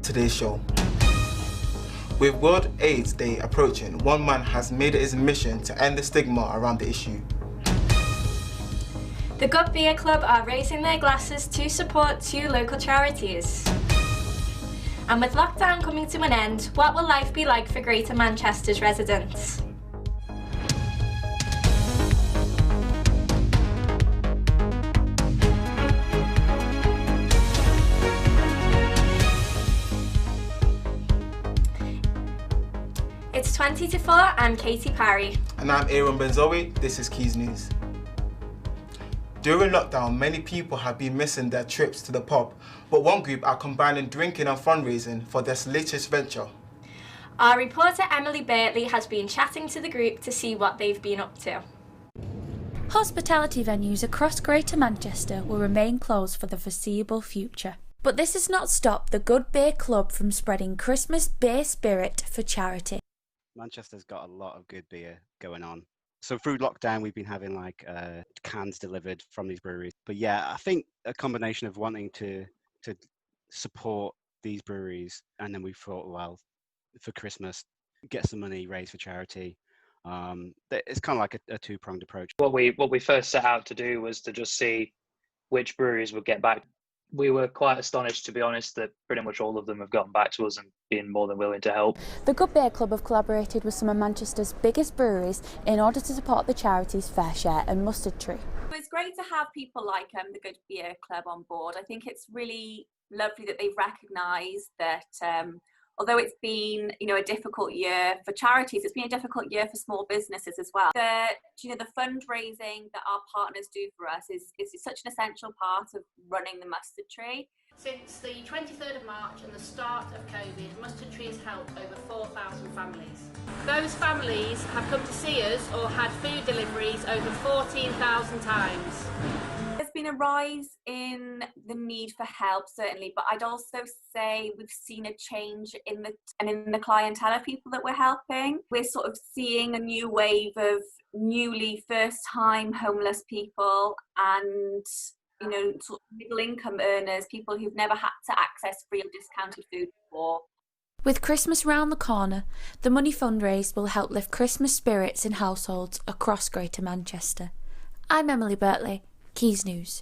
today's show. With World AIDS Day approaching, one man has made it his mission to end the stigma around the issue. The Good Beer Club are raising their glasses to support 2 local charities. And with lockdown coming to an end, what will life be like for Greater Manchester's residents? It's 20 to 4, I'm Katie Parry. And I'm Aaron Benzoe, this is Quays News. During lockdown, many people have been missing their trips to the pub, but one group are combining drinking and fundraising for their latest venture. Our reporter Emily Bertley has been chatting to the group to see what they've been up to. Hospitality venues across Greater Manchester will remain closed for the foreseeable future. But this has not stopped the Good Beer Club from spreading Christmas beer spirit for charity. Manchester's got a lot of good beer going on. So through lockdown, we've been having cans delivered from these breweries. But yeah, I think a combination of wanting to support these breweries, and then we thought, well, for Christmas, get some money raised for charity. It's kind of like a two-pronged approach. What we first set out to do was to just see which breweries would get back. We were quite astonished, to be honest, that pretty much all of them have gotten back to us and been more than willing to help. The Good Beer Club have collaborated with some of Manchester's biggest breweries in order to support the charities Fair Share and Mustard Tree. It's great to have people like the Good Beer Club on board. I think it's really lovely that they've recognised that although it's been, a difficult year for charities, it's been a difficult year for small businesses as well. The fundraising that our partners do for us is such an essential part of running the Mustard Tree. Since the 23rd of March and the start of COVID, Mustard Tree has helped over 4,000 families. Those families have come to see us or had food deliveries over 14,000 times. There's been a rise in the need for help, certainly, but I'd also say we've seen a change in the clientele of people that we're helping. We're sort of seeing a new wave of newly first-time homeless people and sort of middle-income earners, people who've never had to access free or discounted food before. With Christmas round the corner, the money fundraised will help lift Christmas spirits in households across Greater Manchester. I'm Emily Bertley, Quays News.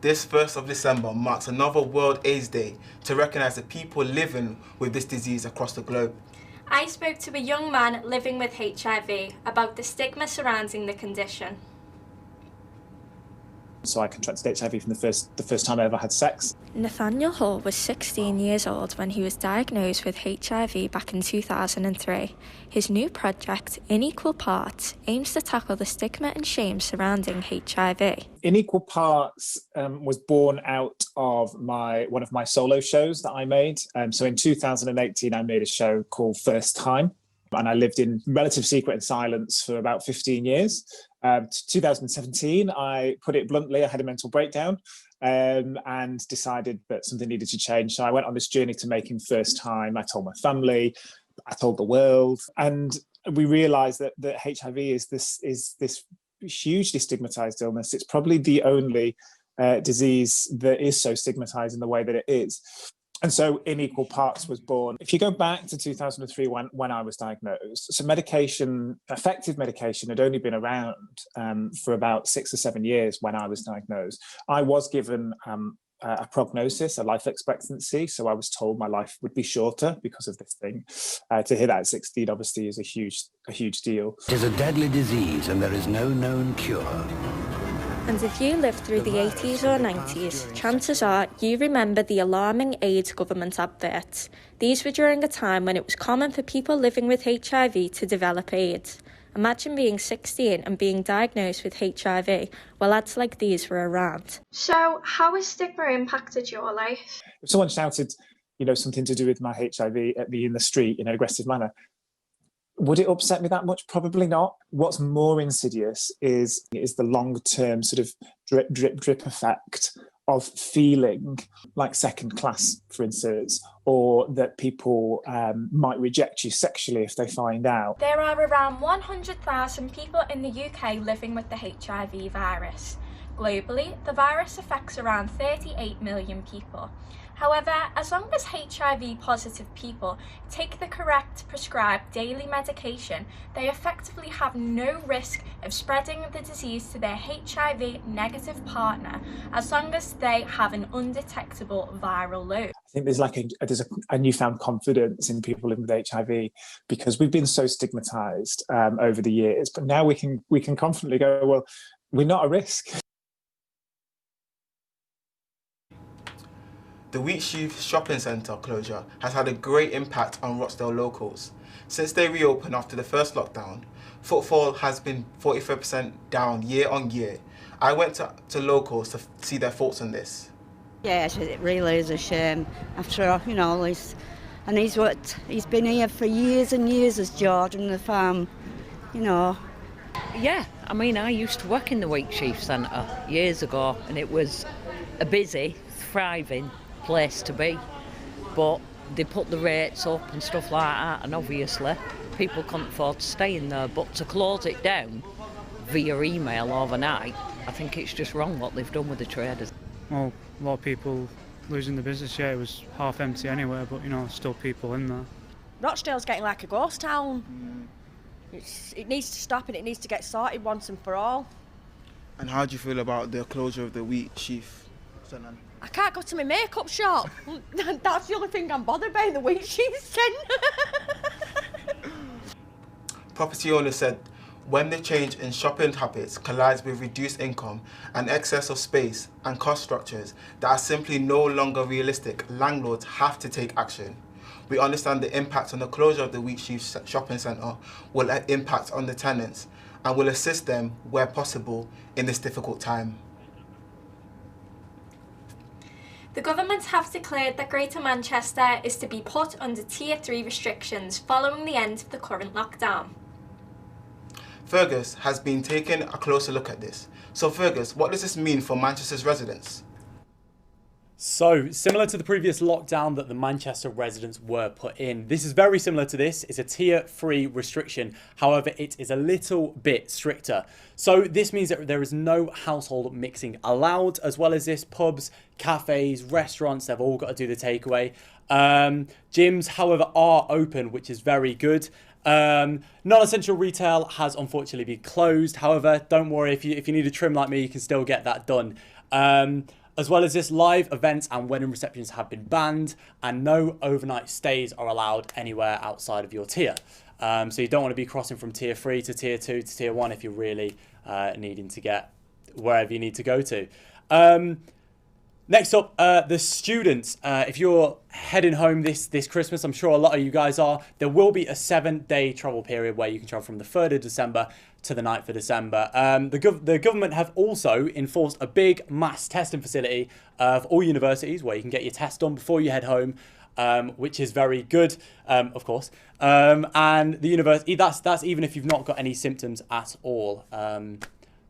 This 1st of December marks another World AIDS Day to recognise the people living with this disease across the globe. I spoke to a young man living with HIV about the stigma surrounding the condition. So I contracted HIV from the first time I ever had sex. Nathaniel Hall was 16 years old when he was diagnosed with HIV back in 2003. His new project, In Equal Parts, aims to tackle the stigma and shame surrounding HIV. In Equal Parts was born out of one of my solo shows that I made. So in 2018, I made a show called First Time, and I lived in relative secret and silence for about 15 years. 2017, I put it bluntly, I had a mental breakdown and decided that something needed to change. So I went on this journey to making First Time. I told my family, I told the world, and we realised that HIV is this hugely stigmatised illness. It's probably the only disease that is so stigmatised in the way that it is. And so In Equal Parts was born. If you go back to 2003 when I was diagnosed, so effective medication had only been around for about 6 or 7 years when I was diagnosed. I was given a prognosis, a life expectancy, so I was told my life would be shorter because of this thing. To hit that at 16 obviously is a huge deal. It is a deadly disease and there is no known cure. And if you lived through the 80s or 90s, chances are you remember the alarming AIDS government adverts. These were during a time when it was common for people living with HIV to develop AIDS. Imagine being 16 and being diagnosed with HIV while ads like these were around. So, how has stigma impacted your life? If someone shouted, something to do with my HIV at me in the street in an aggressive manner, would it upset me that much? Probably not. What's more insidious is the long-term sort of drip effect of feeling like second class, for instance, or that people might reject you sexually if they find out. There are around 100,000 people in the UK living with the HIV virus. Globally, the virus affects around 38 million people. However, as long as HIV-positive people take the correct prescribed daily medication, they effectively have no risk of spreading the disease to their HIV-negative partner, as long as they have an undetectable viral load. I think there's a newfound confidence in people living with HIV because we've been so stigmatized over the years, but now we can confidently go, well, we're not a risk. The Wheatsheaf shopping centre closure has had a great impact on Rochdale locals. Since they reopened after the first lockdown, footfall has been 45% down year on year. I went to locals to see their thoughts on this. Yes, it really is a shame. After all, he's been here for years and years as George and the farm, Yeah, I mean, I used to work in the Wheatsheaf Centre years ago, and it was a busy, thriving place to be, but they put the rates up and stuff like that, and obviously people couldn't afford to stay in there. But to close it down via email overnight, I think it's just wrong what they've done with the traders. Well, a lot of people losing the business. Yeah, it was half empty anyway, but still people in there. Rochdale's getting like a ghost town. It needs to stop and it needs to get sorted once and for all. And how do you feel about the closure of the Wheatsheaf Centre? I can't go to my makeup shop. That's the only thing I'm bothered by in the Wheatsheaf Centre. Property owners said when the change in shopping habits collides with reduced income and excess of space and cost structures that are simply no longer realistic, landlords have to take action. We understand the impact on the closure of the Wheatsheaf shopping centre will impact on the tenants and will assist them where possible in this difficult time. The government have declared that Greater Manchester is to be put under Tier 3 restrictions following the end of the current lockdown. Fergus has been taking a closer look at this. So Fergus, what does this mean for Manchester's residents? So, similar to the previous lockdown that the Manchester residents were put in, this is very similar to this. It's a Tier 3 restriction. However, it is a little bit stricter. So, this means that there is no household mixing allowed, as well as this, pubs, cafes, restaurants, they've all got to do the takeaway. Gyms, however, are open, which is very good. Non-essential retail has unfortunately been closed. However, don't worry, if you need a trim like me, you can still get that done. As well as this, live events and wedding receptions have been banned, and no overnight stays are allowed anywhere outside of your tier. So you don't want to be crossing from Tier 3 to Tier 2 to Tier 1 if you're really needing to get wherever you need to go to. Next up, the students. If you're heading home this Christmas, I'm sure a lot of you guys are, there will be a 7-day travel period where you can travel from the 3rd of December to the 9th of December. The government have also enforced a big mass testing facility for all universities where you can get your test done before you head home, which is very good, of course. And the university, that's even if you've not got any symptoms at all.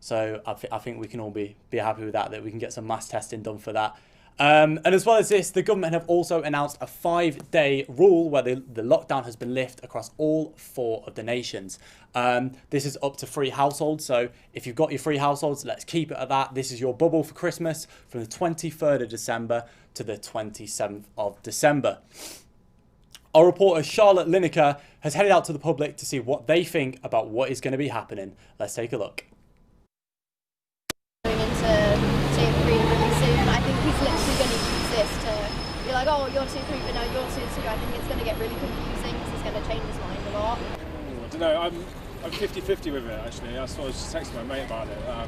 So I think we can all be happy with that we can get some mass testing done for that. And as well as this, the government have also announced a 5-day rule where the lockdown has been lifted across all 4 of the nations. This is up to 3 households. So if you've got your 3 households, let's keep it at that. This is your bubble for Christmas from the 23rd of December to the 27th of December. Our reporter Charlotte Lineker has headed out to the public to see what they think about what is going to be happening. Let's take a look. Tier 3 really soon. I think he's literally going to use this to be like, oh, you're Tier 3, but no, you're Tier 2. I think it's going to get really confusing because he's going to change his mind a lot. I don't know, I'm 50-50 with it actually. I was just texting my mate about it. I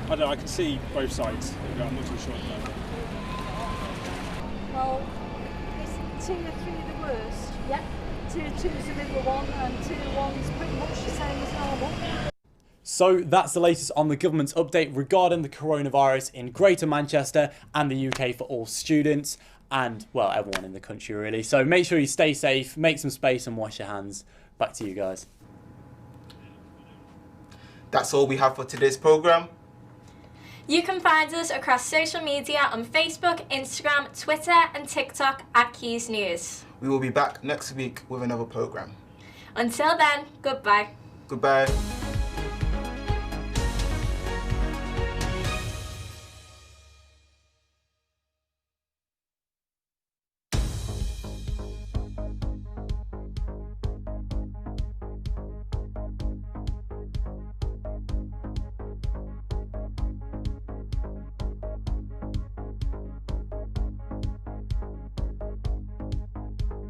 don't know, I can see both sides. I'm not too sure at the moment. Well, is Tier 3 the worst? Yep. Tier 2 is the middle one and Tier 1 is pretty much the same as normal. So that's the latest on the government's update regarding the coronavirus in Greater Manchester and the UK for all students and, well, everyone in the country really. So make sure you stay safe, make some space and wash your hands. Back to you guys. That's all we have for today's programme. You can find us across social media on Facebook, Instagram, Twitter and TikTok at Quays News. We will be back next week with another programme. Until then, goodbye. Goodbye.